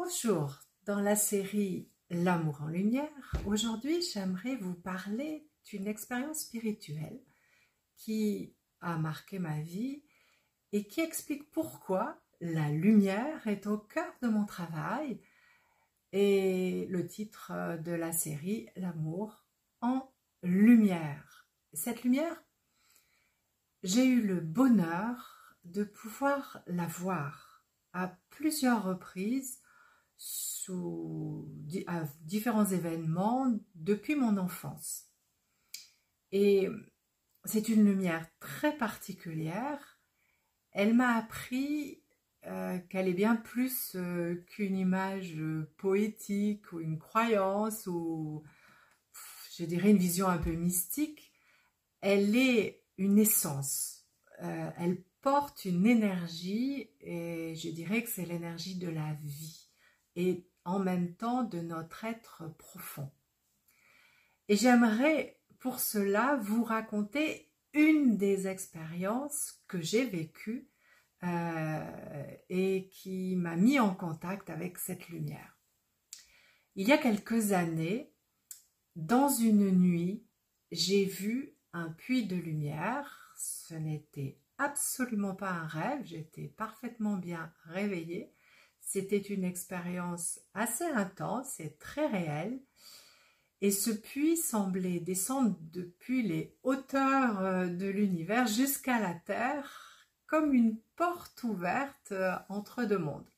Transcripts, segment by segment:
Bonjour, dans la série L'amour en lumière, aujourd'hui j'aimerais vous parler d'une expérience spirituelle qui a marqué ma vie et qui explique pourquoi la lumière est au cœur de mon travail et le titre de la série L'amour en lumière. Cette lumière, j'ai eu le bonheur de pouvoir la voir à plusieurs reprises à différents événements depuis mon enfance. Et c'est une lumière très particulière. Elle m'a appris qu'elle est bien plus qu'une image poétique ou une croyance ou je dirais une vision un peu mystique. Elle est une essence. Elle porte une énergie et je dirais que c'est l'énergie de la vie et en même temps de notre être profond. Et j'aimerais pour cela vous raconter une des expériences que j'ai vécues et qui m'a mis en contact avec cette lumière. Il y a quelques années, dans une nuit, j'ai vu un puits de lumière. Ce n'était absolument pas un rêve, j'étais parfaitement bien réveillée. C'était une expérience assez intense et très réelle. Et ce puits semblait descendre depuis les hauteurs de l'univers jusqu'à la Terre, comme une porte ouverte entre deux mondes.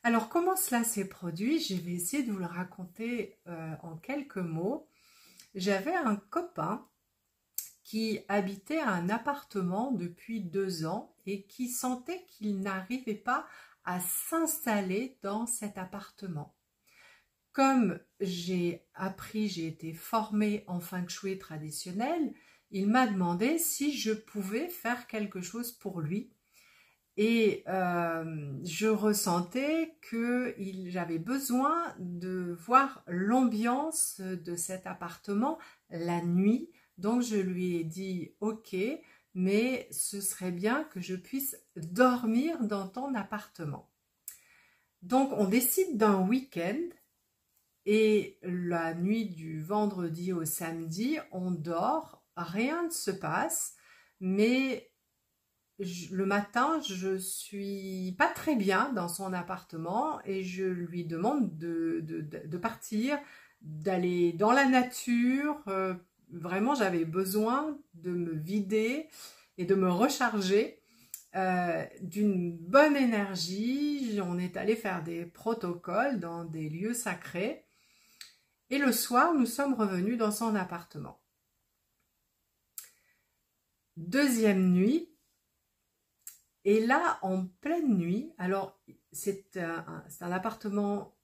Alors, comment cela s'est produit? Je vais essayer de vous le raconter en quelques mots. J'avais un copain qui habitait un appartement depuis 2 ans et qui sentait qu'il n'arrivait pas à s'installer dans cet appartement. Comme j'ai été formée en feng shui traditionnel, il m'a demandé si je pouvais faire quelque chose pour lui. Et je ressentais que j'avais besoin de voir l'ambiance de cet appartement la nuit. Donc je lui ai dit « Ok, mais ce serait bien que je puisse dormir dans ton appartement. » Donc on décide d'un week-end et la nuit du vendredi au samedi, on dort, rien ne se passe, mais le matin, je suis pas très bien dans son appartement et je lui demande de partir, d'aller dans la nature. Vraiment, j'avais besoin de me vider et de me recharger d'une bonne énergie. On est allé faire des protocoles dans des lieux sacrés. Et le soir, nous sommes revenus dans son appartement. Deuxième nuit, et là, en pleine nuit, alors c'est un appartement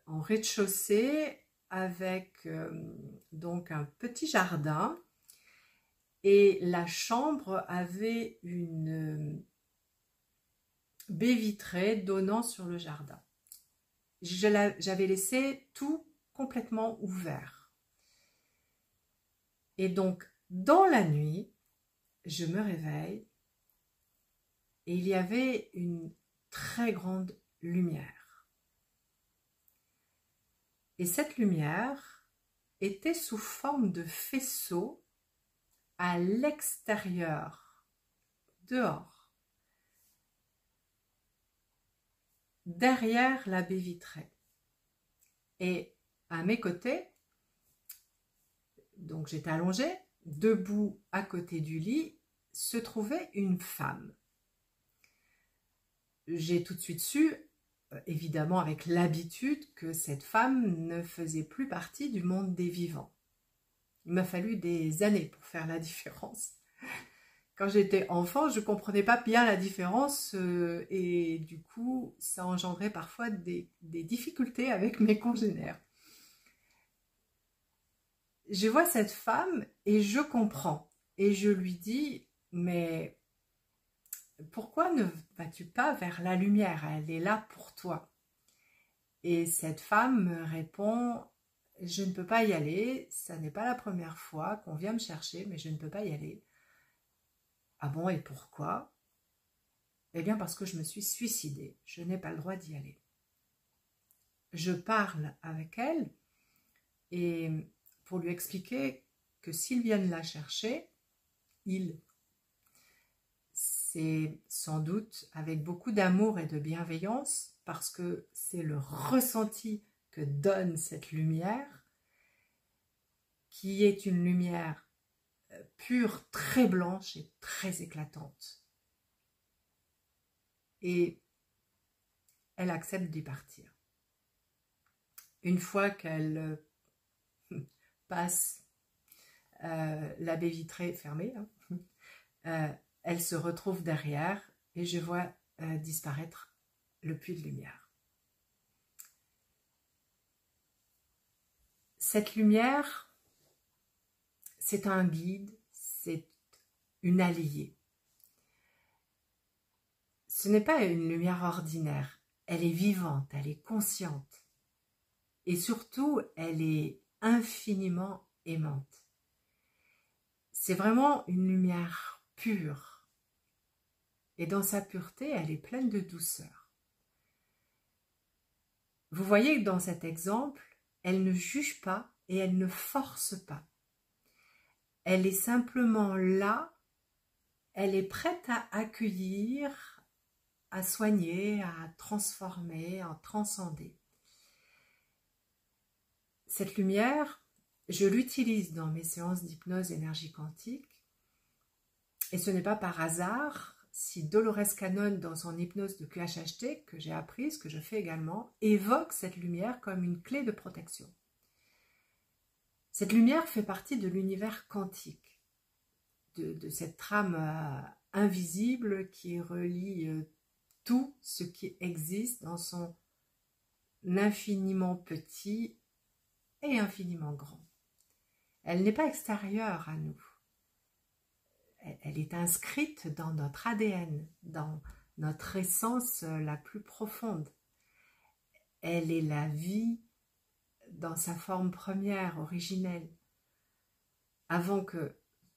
en rez-de-chaussée avec donc un petit jardin et la chambre avait une baie vitrée donnant sur le jardin. J'avais laissé tout complètement ouvert. Et donc, dans la nuit, je me réveille et il y avait une très grande lumière. Et cette lumière était sous forme de faisceau à l'extérieur, dehors, derrière la baie vitrée. Et à mes côtés, donc j'étais allongée, debout à côté du lit, se trouvait une femme. J'ai tout de suite su, évidemment avec l'habitude, que cette femme ne faisait plus partie du monde des vivants. Il m'a fallu des années pour faire la différence. Quand j'étais enfant, je ne comprenais pas bien la différence et du coup, ça engendrait parfois des difficultés avec mes congénères. Je vois cette femme et je comprends. Et je lui dis, mais pourquoi ne vas-tu pas vers la lumière? Elle est là pour toi. Et cette femme me répond, je ne peux pas y aller, ça n'est pas la première fois qu'on vient me chercher, mais je ne peux pas y aller. Ah bon, et pourquoi? Eh bien parce que je me suis suicidée, je n'ai pas le droit d'y aller. je parle avec elle et pour lui expliquer que s'ils viennent la chercher, c'est sans doute avec beaucoup d'amour et de bienveillance parce que c'est le ressenti que donne cette lumière qui est une lumière pure, très blanche et très éclatante. Et elle accepte d'y partir. Une fois qu'elle passe la baie vitrée fermée, elle se retrouve derrière et je vois disparaître le puits de lumière. Cette lumière, c'est un guide, c'est une alliée. Ce n'est pas une lumière ordinaire, elle est vivante, elle est consciente. Et surtout, elle est infiniment aimante. C'est vraiment une lumière pure. Et dans sa pureté, elle est pleine de douceur. Vous voyez que dans cet exemple, elle ne juge pas et elle ne force pas. Elle est simplement là, elle est prête à accueillir, à soigner, à transformer, à transcender. Cette lumière, je l'utilise dans mes séances d'hypnose énergie quantique et ce n'est pas par hasard si Dolores Cannon, dans son hypnose de QHHT, que j'ai apprise, que je fais également, évoque cette lumière comme une clé de protection. Cette lumière fait partie de l'univers quantique, de cette trame invisible qui relie tout ce qui existe dans son infiniment petit et infiniment grand. Elle n'est pas extérieure à nous. Elle est inscrite dans notre ADN, dans notre essence la plus profonde. Elle est la vie dans sa forme première, originelle, avant que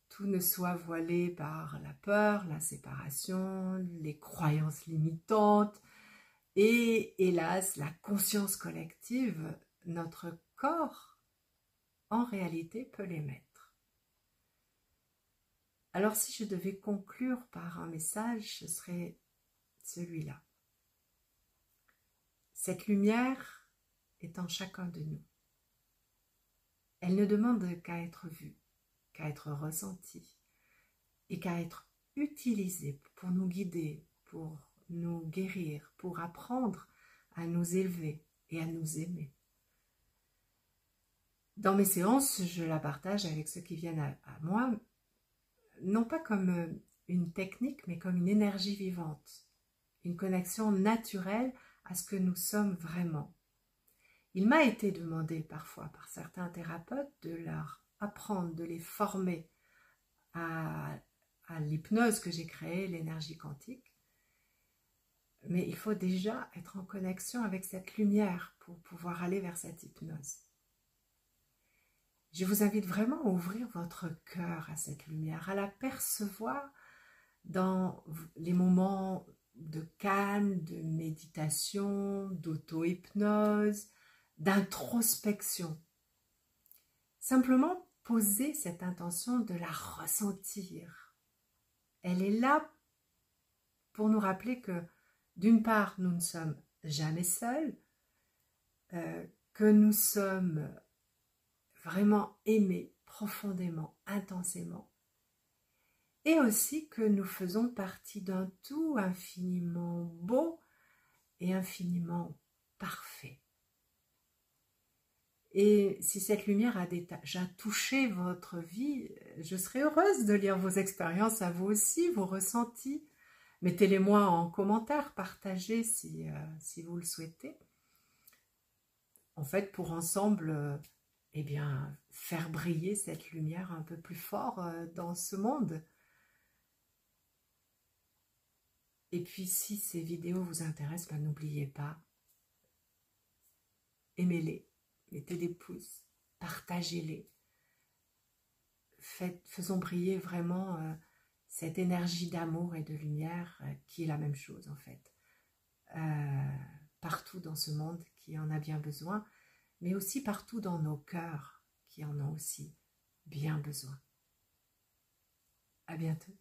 tout ne soit voilé par la peur, la séparation, les croyances limitantes et, hélas, la conscience collective. Notre corps, en réalité, peut les mettre. Alors si je devais conclure par un message, ce serait celui-là. Cette lumière est en chacun de nous. Elle ne demande qu'à être vue, qu'à être ressentie et qu'à être utilisée pour nous guider, pour nous guérir, pour apprendre à nous élever et à nous aimer. Dans mes séances, je la partage avec ceux qui viennent à moi, non pas comme une technique, mais comme une énergie vivante, une connexion naturelle à ce que nous sommes vraiment. Il m'a été demandé parfois par certains thérapeutes de leur apprendre, de les former à l'hypnose que j'ai créée, l'énergie quantique. Mais il faut déjà être en connexion avec cette lumière pour pouvoir aller vers cette hypnose. Je vous invite vraiment à ouvrir votre cœur à cette lumière, à la percevoir dans les moments de calme, de méditation, d'auto-hypnose, d'introspection. Simplement poser cette intention de la ressentir. Elle est là pour nous rappeler que, d'une part, nous ne sommes jamais seuls, que nous sommes vraiment aimés profondément, intensément, et aussi que nous faisons partie d'un tout infiniment beau et infiniment parfait. Et si cette lumière a déjà touché votre vie, je serais heureuse de lire vos expériences à vous aussi, vos ressentis. Mettez-les-moi en commentaire, partagez si vous le souhaitez. En fait, pour ensemble, faire briller cette lumière un peu plus fort dans ce monde. Et puis, si ces vidéos vous intéressent, n'oubliez pas, aimez-les, mettez des pouces, partagez-les. Faisons briller vraiment cette énergie d'amour et de lumière qui est la même chose en fait, partout. partout dans ce monde qui en a bien besoin, mais aussi partout dans nos cœurs qui en ont aussi bien besoin. À bientôt.